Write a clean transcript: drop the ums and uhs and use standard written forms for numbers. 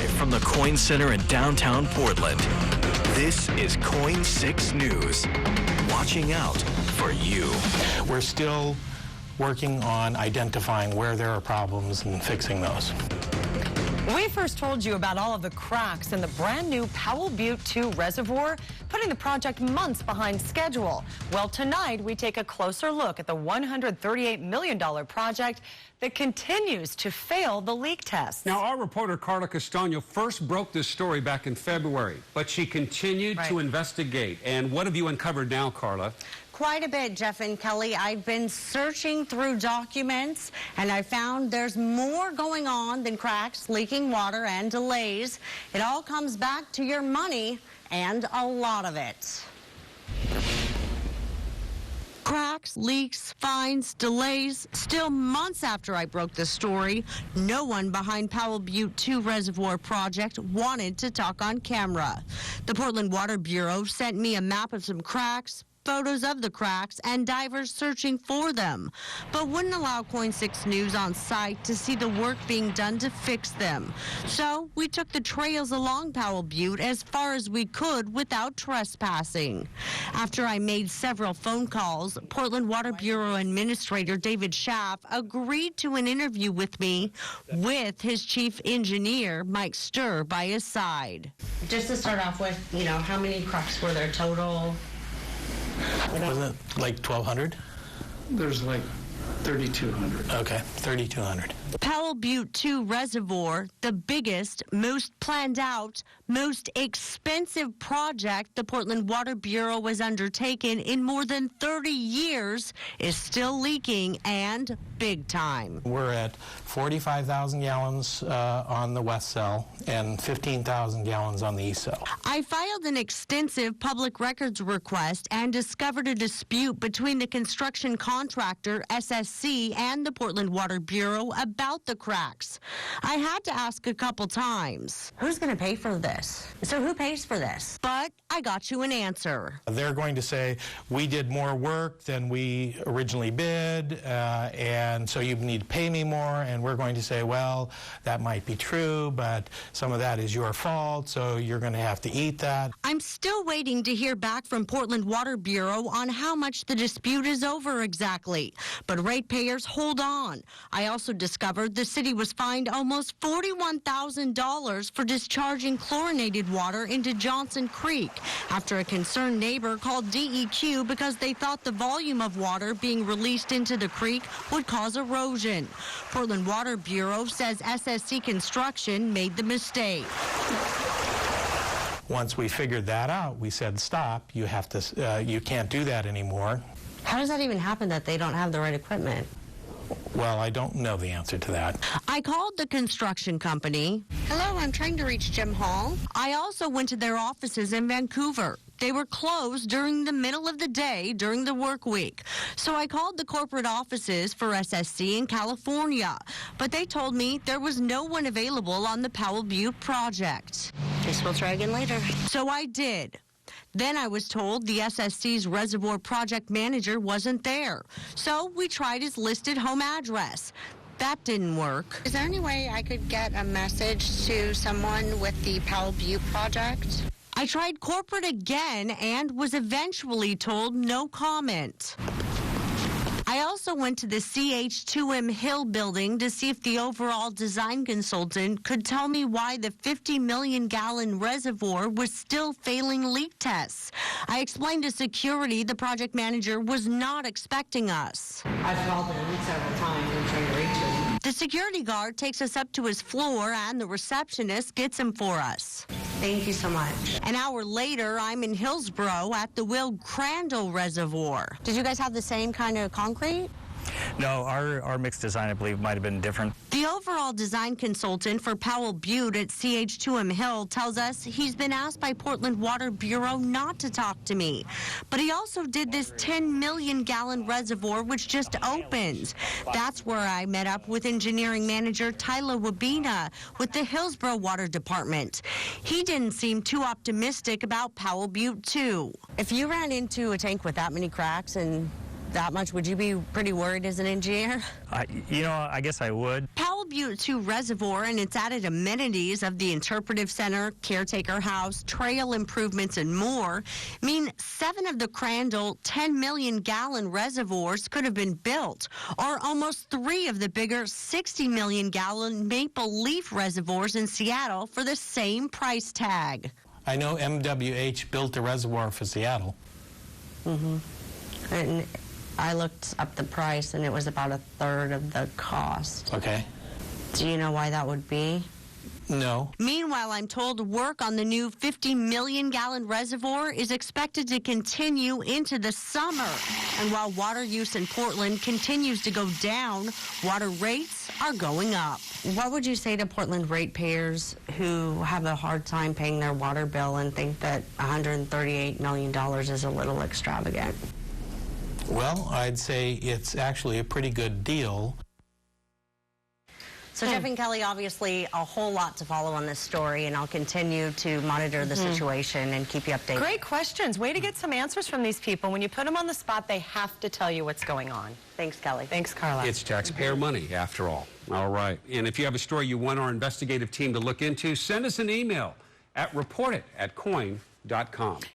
Live from the Coin Center in downtown Portland, this is Coin 6 News. Watching out for you. We're still working on identifying where there are problems and fixing those. We first told you about all of the cracks in the brand new Powell Butte 2 reservoir, putting the project months behind schedule. Well, tonight we take a closer look at the $138 million project that continues to fail the leak test. Now, our reporter Carla Castano first broke this story back in February, but she continued to investigate. And what have you uncovered now, Carla? Quite a bit, Jeff and Kelly. I've been searching through documents, and I found there's more going on than cracks, leaking water, and delays. It all comes back to your money, and a lot of it. Cracks, leaks, fines, delays. Still months after I broke the story, no one behind Powell Butte 2 Reservoir project wanted to talk on camera. The Portland Water Bureau sent me a map of some cracks, photos of the cracks, and divers searching for them, but wouldn't allow Coin 6 News on site to see the work being done to fix them. So we took the trails along Powell Butte as far as we could without trespassing. After I made several phone calls, Portland Water Bureau Administrator David Schaff agreed to an interview with me with his chief engineer, Mike Sturr, by his side. Just to start off with, how many cracks were there total? Wasn't it like 1,200? There's like 3,200. Okay, 3,200. Powell Butte 2 Reservoir, the biggest, most planned out, most expensive project the Portland Water Bureau has undertaken in more than 30 years, is still leaking, and big time. We're at 45,000 gallons on the west cell and 15,000 gallons on the east cell. I filed an extensive public records request and discovered a dispute between the construction contractor, SSC, and the Portland Water Bureau about the cracks. I had to ask a couple times, who's going to pay for this? So who pays for this? But I got you an answer. They're going to say, we did more work than we originally bid, and so you need to pay me more. And we're going to say, well, that might be true, but some of that is your fault, so you're going to have to eat that. I'm still waiting to hear back from Portland Water Bureau on how much the dispute is over exactly. But ratepayers, hold on. I also discovered the city was fined almost $41,000 for discharging chlorinated water into Johnson Creek after a concerned neighbor called DEQ because they thought the volume of water being released into the creek would cause erosion. Portland Water Bureau says SSC Construction made the mistake. Once we figured that out, we said, stop, you have to, you can't do that anymore. How does that even happen that they don't have the right equipment? Well, I don't know the answer to that. I called the construction company. Hello, I'm trying to reach Jim Hall. I also went to their offices in Vancouver. They were closed during the middle of the day during the work week. So I called the corporate offices for SSC in California, but they told me there was no one available on the Powell Butte project. Guess we'll try again later. So I did. Then I was told the SSC's reservoir project manager wasn't there. So we tried his listed home address. That didn't work. Is there any way I could get a message to someone with the Powell Butte project? I tried corporate again and was eventually told no comment. I also went to the CH2M Hill building to see if the overall design consultant could tell me why the 50 million gallon reservoir was still failing leak tests. I explained to security the project manager was not expecting us. I've called him several times and tried to reach him. The security guard takes us up to his floor and the receptionist gets him for us. Thank you so much. An hour later, I'm in Hillsborough at the Will Crandall Reservoir. Did you guys have the same kind of concrete? No, our mixed design, I believe, might have been different. The overall design consultant for Powell Butte at CH2M Hill tells us he's been asked by Portland Water Bureau not to talk to me. But he also did this 10 million gallon reservoir, which just opened. That's where I met up with engineering manager Tyler Wabina with the Hillsborough Water Department. He didn't seem too optimistic about Powell Butte 2. If you ran into a tank with that many cracks and that much, would you be pretty worried as an engineer? You know, I guess I would. Powell Butte 2 Reservoir and its added amenities of the Interpretive Center, Caretaker House, trail improvements, and more mean 7 of the Crandall 10 million gallon reservoirs could have been built, or almost 3 of the bigger 60 million gallon Maple Leaf reservoirs in Seattle for the same price tag. I know MWH built a reservoir for Seattle. And I looked up the price, and it was about 1/3 of the cost. Okay. Do you know why that would be? No. Meanwhile, I'm told work on the new 50 million gallon reservoir is expected to continue into the summer. And while water use in Portland continues to go down, water rates are going up. What would you say to Portland ratepayers who have a hard time paying their water bill and think that $138 million is a little extravagant? Well, I'd say it's actually a pretty good deal. So Jeff and Kelly, obviously a whole lot to follow on this story, and I'll continue to monitor the situation and keep you updated. Great questions. Way to get some answers from these people. When you put them on the spot, they have to tell you what's going on. Thanks, Kelly. Thanks, Carla. It's taxpayer money, after all. All right. And if you have a story you want our investigative team to look into, send us an email at report@coin.com.